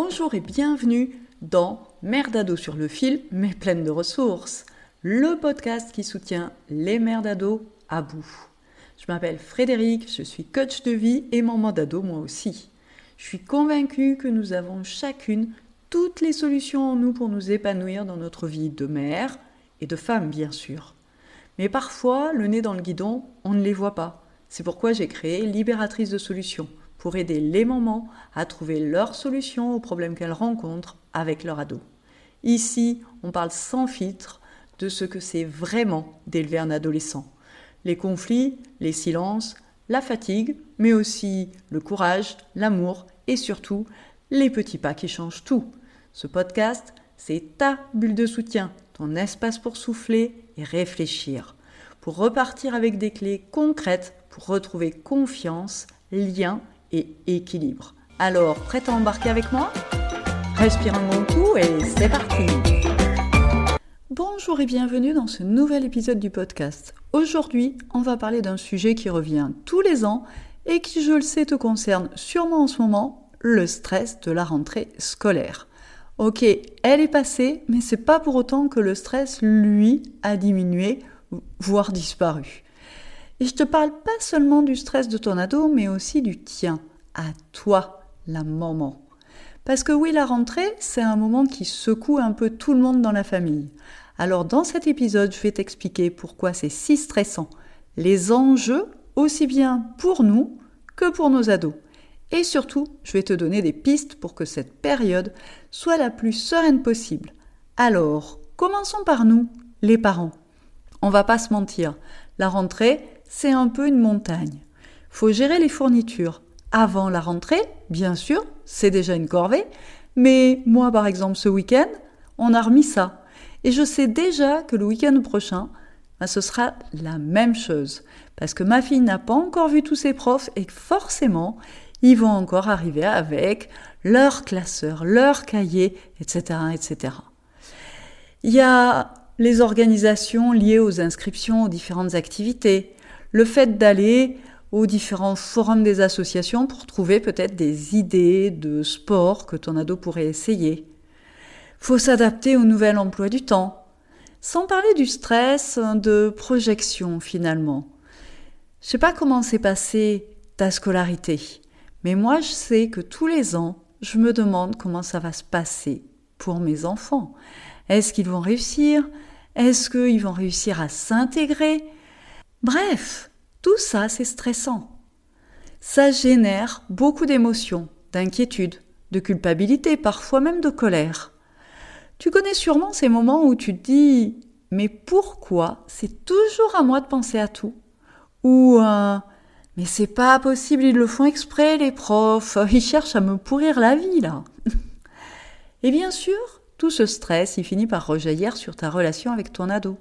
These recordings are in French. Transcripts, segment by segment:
Bonjour et bienvenue dans Mère d'ado sur le fil, mais pleine de ressources, le podcast qui soutient les mères d'ado à bout. Je m'appelle Frédéric, je suis coach de vie et maman d'ado moi aussi. Je suis convaincue que nous avons chacune toutes les solutions en nous pour nous épanouir dans notre vie de mère et de femme bien sûr. Mais parfois, le nez dans le guidon, on ne les voit pas. C'est pourquoi j'ai créé Libératrice de solutions, pour aider les mamans à trouver leurs solutions aux problèmes qu'elles rencontrent avec leur ado. Ici, on parle sans filtre de ce que c'est vraiment d'élever un adolescent. Les conflits, les silences, la fatigue, mais aussi le courage, l'amour et surtout les petits pas qui changent tout. Ce podcast, c'est ta bulle de soutien, ton espace pour souffler et réfléchir, pour repartir avec des clés concrètes pour retrouver confiance, lien et équilibre. Alors, prête à embarquer avec moi ? Respire un bon coup et c'est parti ! Bonjour et bienvenue dans ce nouvel épisode du podcast. Aujourd'hui, on va parler d'un sujet qui revient tous les ans et qui, je le sais, te concerne sûrement en ce moment, le stress de la rentrée scolaire. Ok, elle est passée, mais c'est pas pour autant que le stress, lui, a diminué, voire disparu. Et je te parle pas seulement du stress de ton ado, mais aussi du tien, à toi, la maman. Parce que oui, la rentrée, c'est un moment qui secoue un peu tout le monde dans la famille. Alors dans cet épisode, je vais t'expliquer pourquoi c'est si stressant, les enjeux aussi bien pour nous que pour nos ados. Et surtout, je vais te donner des pistes pour que cette période soit la plus sereine possible. Alors, commençons par nous, les parents. On va pas se mentir, la rentrée, c'est un peu une montagne. Faut gérer les fournitures. Avant la rentrée, bien sûr, c'est déjà une corvée, mais moi par exemple ce week-end, on a remis ça. Et je sais déjà que le week-end prochain, ce sera la même chose. Parce que ma fille n'a pas encore vu tous ses profs et forcément, ils vont encore arriver avec leurs classeurs, leurs cahiers, etc., etc. Il y a les organisations liées aux inscriptions aux différentes activités, le fait d'aller aux différents forums des associations pour trouver peut-être des idées de sport que ton ado pourrait essayer. Faut s'adapter au nouvel emploi du temps, sans parler du stress de projection finalement. Je sais pas comment s'est passée ta scolarité, mais moi je sais que tous les ans, je me demande comment ça va se passer pour mes enfants. Est-ce qu'ils vont réussir ? Est-ce qu'ils vont réussir à s'intégrer ? Bref, tout ça, c'est stressant. Ça génère beaucoup d'émotions, d'inquiétude, de culpabilité, parfois même de colère. Tu connais sûrement ces moments où tu te dis « Mais pourquoi c'est toujours à moi de penser à tout ?» Ou « Mais c'est pas possible, ils le font exprès les profs, ils cherchent à me pourrir la vie là !» Et bien sûr, tout ce stress, il finit par rejaillir sur ta relation avec ton ado.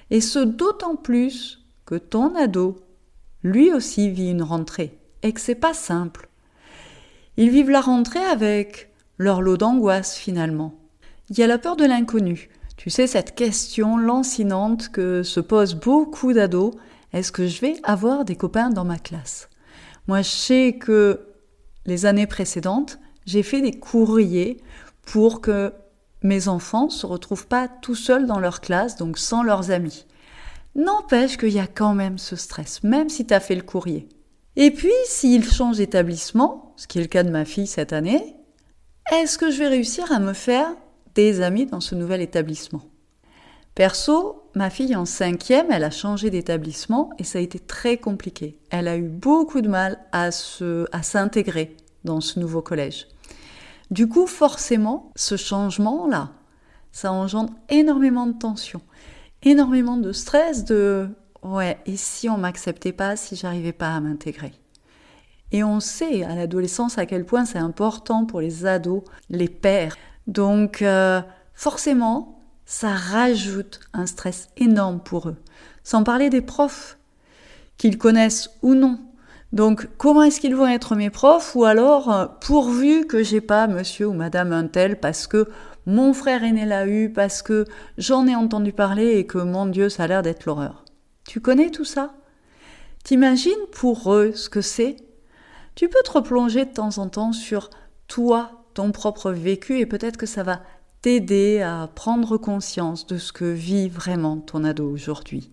Et ce d'autant plus que ton ado, lui aussi vit une rentrée, et que c'est pas simple. Ils vivent la rentrée avec leur lot d'angoisse finalement. Il y a la peur de l'inconnu. Tu sais, cette question lancinante que se posent beaucoup d'ados, est-ce que je vais avoir des copains dans ma classe ? Moi, je sais que les années précédentes, j'ai fait des courriers pour que mes enfants ne se retrouvent pas tout seuls dans leur classe, donc sans leurs amis. N'empêche qu'il y a quand même ce stress, même si tu as fait le courrier. Et puis, s'ils changent d'établissement, ce qui est le cas de ma fille cette année, est-ce que je vais réussir à me faire des amis dans ce nouvel établissement ? Perso, ma fille en 5e, elle a changé d'établissement et ça a été très compliqué. Elle a eu beaucoup de mal à s'intégrer dans ce nouveau collège. Du coup, forcément, ce changement-là, ça engendre énormément de tension. Énormément de stress, et si on m'acceptait pas, si j'arrivais pas à m'intégrer. Et on sait à l'adolescence à quel point c'est important pour les ados, les pères. Donc forcément, ça rajoute un stress énorme pour eux. Sans parler des profs, qu'ils connaissent ou non. Donc comment est-ce qu'ils vont être mes profs ? Ou alors, pourvu que j'ai pas monsieur ou madame un tel parce que mon frère aîné l'a eu, parce que j'en ai entendu parler et que, mon Dieu, ça a l'air d'être l'horreur. Tu connais tout ça ? T'imagines pour eux ce que c'est ? Tu peux te replonger de temps en temps sur toi, ton propre vécu et peut-être que ça va t'aider à prendre conscience de ce que vit vraiment ton ado aujourd'hui.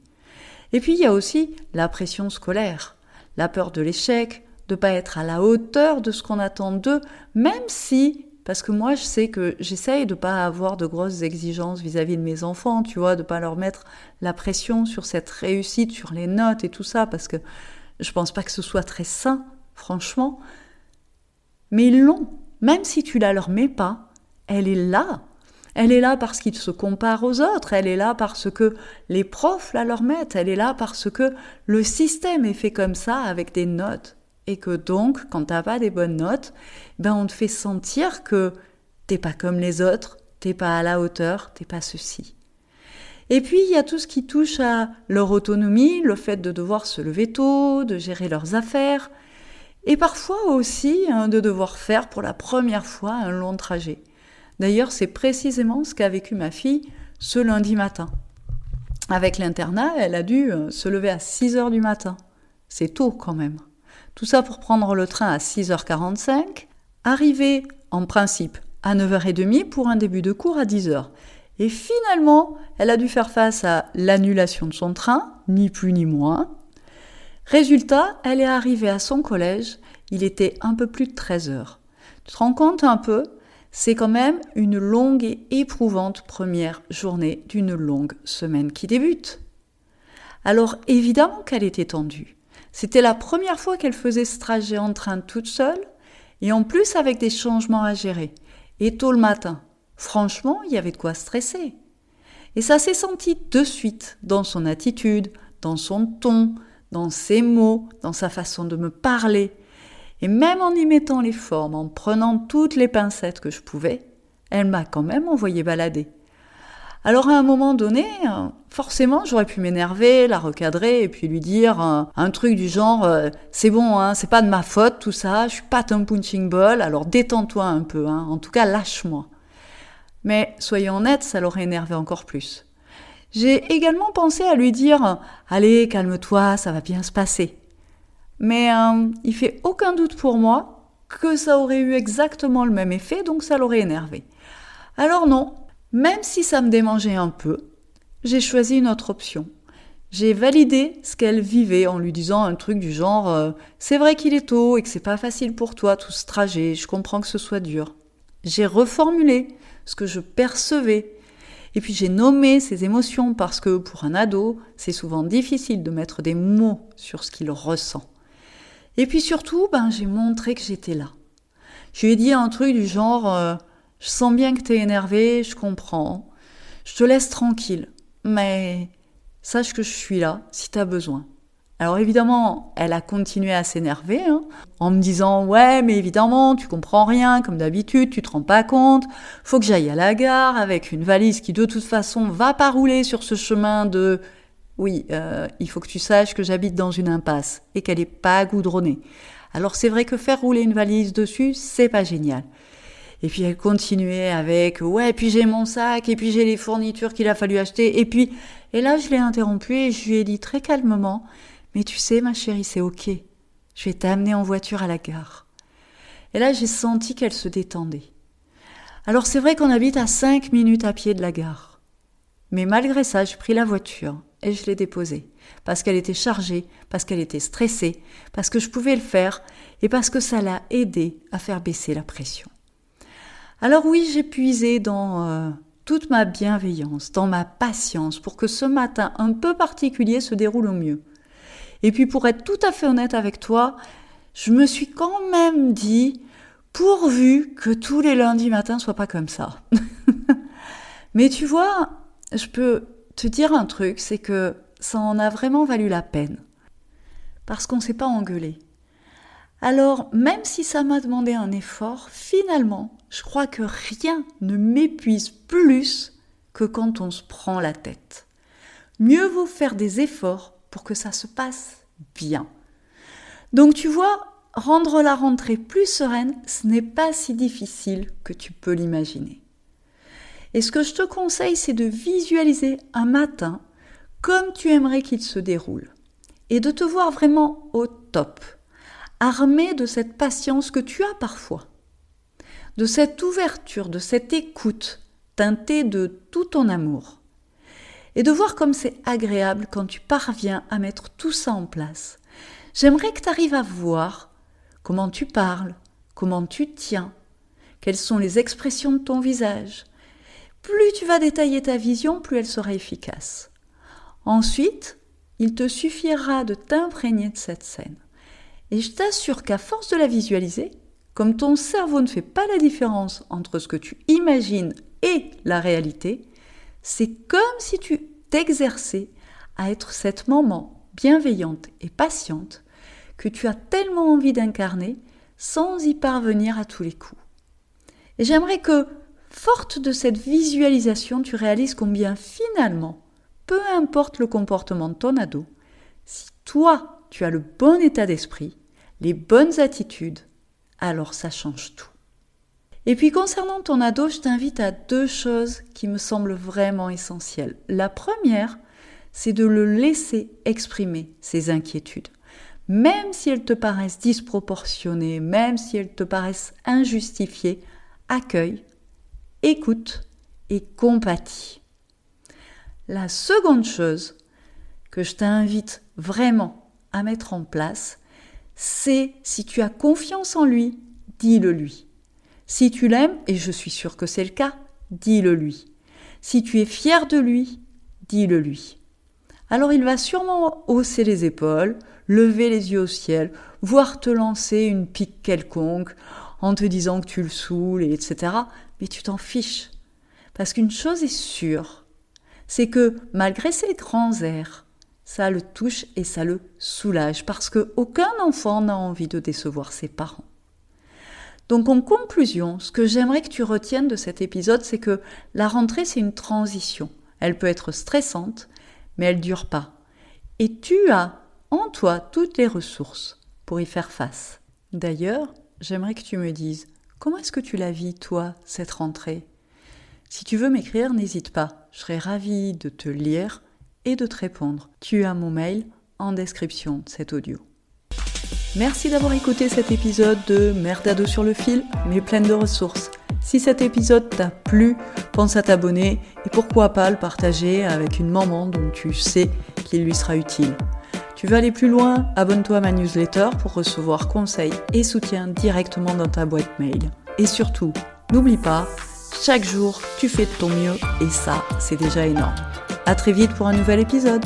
Et puis il y a aussi la pression scolaire, la peur de l'échec, de ne pas être à la hauteur de ce qu'on attend d'eux, même si, parce que moi je sais que j'essaye de ne pas avoir de grosses exigences vis-à-vis de mes enfants, tu vois, de ne pas leur mettre la pression sur cette réussite, sur les notes et tout ça, parce que je ne pense pas que ce soit très sain, franchement. Mais ils l'ont, même si tu la leur mets pas, elle est là. Elle est là parce qu'ils se comparent aux autres, elle est là parce que les profs la leur mettent, elle est là parce que le système est fait comme ça avec des notes. Et que donc, quand t'as pas des bonnes notes, on te fait sentir que t'es pas comme les autres, t'es pas à la hauteur, t'es pas ceci. Et puis, il y a tout ce qui touche à leur autonomie, le fait de devoir se lever tôt, de gérer leurs affaires, et parfois aussi de devoir faire pour la première fois un long trajet. D'ailleurs, c'est précisément ce qu'a vécu ma fille ce lundi matin. Avec l'internat, elle a dû se lever à 6h du matin. C'est tôt quand même. Tout ça pour prendre le train à 6h45, arriver en principe à 9h30 pour un début de cours à 10h. Et finalement, elle a dû faire face à l'annulation de son train, ni plus ni moins. Résultat, elle est arrivée à son collège, il était un peu plus de 13h. Tu te rends compte un peu ? C'est quand même une longue et éprouvante première journée d'une longue semaine qui débute. Alors évidemment qu'elle était tendue. C'était la première fois qu'elle faisait ce trajet en train toute seule, et en plus avec des changements à gérer. Et tôt le matin. Franchement, il y avait de quoi stresser. Et ça s'est senti de suite dans son attitude, dans son ton, dans ses mots, dans sa façon de me parler. Et même en y mettant les formes, en prenant toutes les pincettes que je pouvais, elle m'a quand même envoyé balader. Alors à un moment donné, forcément j'aurais pu m'énerver, la recadrer et puis lui dire un truc du genre c'est bon, c'est pas de ma faute tout ça, je suis pas ton punching ball, alors détends-toi un peu, en tout cas lâche-moi. Mais soyons honnêtes, ça l'aurait énervé encore plus. J'ai également pensé à lui dire allez, calme-toi, ça va bien se passer. Mais il fait aucun doute pour moi que ça aurait eu exactement le même effet, donc ça l'aurait énervé. Alors non, même si ça me démangeait un peu, j'ai choisi une autre option. J'ai validé ce qu'elle vivait en lui disant un truc du genre c'est vrai qu'il est tôt et que c'est pas facile pour toi tout ce trajet, je comprends que ce soit dur. J'ai reformulé ce que je percevais. Et puis j'ai nommé ces émotions parce que pour un ado, c'est souvent difficile de mettre des mots sur ce qu'il ressent. Et puis surtout, j'ai montré que j'étais là. Je lui ai dit un truc du genre je sens bien que t'es énervé, je comprends. Je te laisse tranquille, mais sache que je suis là si t'as besoin. Alors évidemment, elle a continué à s'énerver, en me disant « Ouais, mais évidemment, tu comprends rien, comme d'habitude, tu te rends pas compte. Faut que j'aille à la gare avec une valise qui de toute façon va pas rouler sur ce chemin de... » Oui, il faut que tu saches que j'habite dans une impasse et qu'elle est pas goudronnée. Alors c'est vrai que faire rouler une valise dessus, c'est pas génial. Et puis elle continuait avec « Ouais, puis j'ai mon sac, et puis j'ai les fournitures qu'il a fallu acheter. » Et là, je l'ai interrompue et je lui ai dit très calmement « Mais tu sais, ma chérie, c'est ok. Je vais t'amener en voiture à la gare. » Et là, j'ai senti qu'elle se détendait. Alors c'est vrai qu'on habite à 5 minutes à pied de la gare. Mais malgré ça, j'ai pris la voiture et je l'ai déposée. Parce qu'elle était chargée, parce qu'elle était stressée, parce que je pouvais le faire et parce que ça l'a aidée à faire baisser la pression. Alors oui, j'ai puisé dans toute ma bienveillance, dans ma patience pour que ce matin un peu particulier se déroule au mieux. Et puis pour être tout à fait honnête avec toi, je me suis quand même dit, pourvu que tous les lundis matins soient pas comme ça. Mais tu vois, je peux te dire un truc, c'est que ça en a vraiment valu la peine. Parce qu'on s'est pas engueulé. Alors, même si ça m'a demandé un effort, finalement, je crois que rien ne m'épuise plus que quand on se prend la tête. Mieux vaut faire des efforts pour que ça se passe bien. Donc tu vois, rendre la rentrée plus sereine, ce n'est pas si difficile que tu peux l'imaginer. Et ce que je te conseille, c'est de visualiser un matin comme tu aimerais qu'il se déroule et de te voir vraiment au top, armé de cette patience que tu as parfois. de cette ouverture, de cette écoute teintée de tout ton amour. Et de voir comme c'est agréable quand tu parviens à mettre tout ça en place. J'aimerais que tu arrives à voir comment tu parles, comment tu tiens, quelles sont les expressions de ton visage. Plus tu vas détailler ta vision, plus elle sera efficace. Ensuite, il te suffira de t'imprégner de cette scène. Et je t'assure qu'à force de la visualiser, comme ton cerveau ne fait pas la différence entre ce que tu imagines et la réalité, c'est comme si tu t'exerçais à être cette maman bienveillante et patiente que tu as tellement envie d'incarner sans y parvenir à tous les coups. Et j'aimerais que, forte de cette visualisation, tu réalises combien finalement, peu importe le comportement de ton ado, si toi tu as le bon état d'esprit, les bonnes attitudes, alors ça change tout. Et puis concernant ton ado, je t'invite à 2 choses qui me semblent vraiment essentielles. La première, c'est de le laisser exprimer ses inquiétudes. Même si elles te paraissent disproportionnées, même si elles te paraissent injustifiées, accueille, écoute et compatis. La seconde chose que je t'invite vraiment à mettre en place, c'est si tu as confiance en lui, dis-le lui. Si tu l'aimes, et je suis sûre que c'est le cas, dis-le lui. Si tu es fier de lui, dis-le lui. Alors il va sûrement hausser les épaules, lever les yeux au ciel, voire te lancer une pique quelconque en te disant que tu le saoules, etc. Mais tu t'en fiches. Parce qu'une chose est sûre, c'est que malgré ces grands airs, ça le touche et ça le soulage. Parce qu'aucun enfant n'a envie de décevoir ses parents. Donc en conclusion, ce que j'aimerais que tu retiennes de cet épisode, c'est que la rentrée, c'est une transition. Elle peut être stressante, mais elle ne dure pas. Et tu as en toi toutes les ressources pour y faire face. D'ailleurs, j'aimerais que tu me dises, comment est-ce que tu la vis, toi, cette rentrée ? Si tu veux m'écrire, n'hésite pas. Je serai ravie de te lire et de te répondre. Tu as mon mail en description de cet audio. Merci d'avoir écouté cet épisode de Mère d'ado sur le fil, mais pleine de ressources. Si cet épisode t'a plu, pense à t'abonner et pourquoi pas le partager avec une maman dont tu sais qu'il lui sera utile. Tu veux aller plus loin ? Abonne-toi à ma newsletter pour recevoir conseils et soutien directement dans ta boîte mail. Et surtout, n'oublie pas, chaque jour, tu fais de ton mieux et ça, c'est déjà énorme. À très vite pour un nouvel épisode.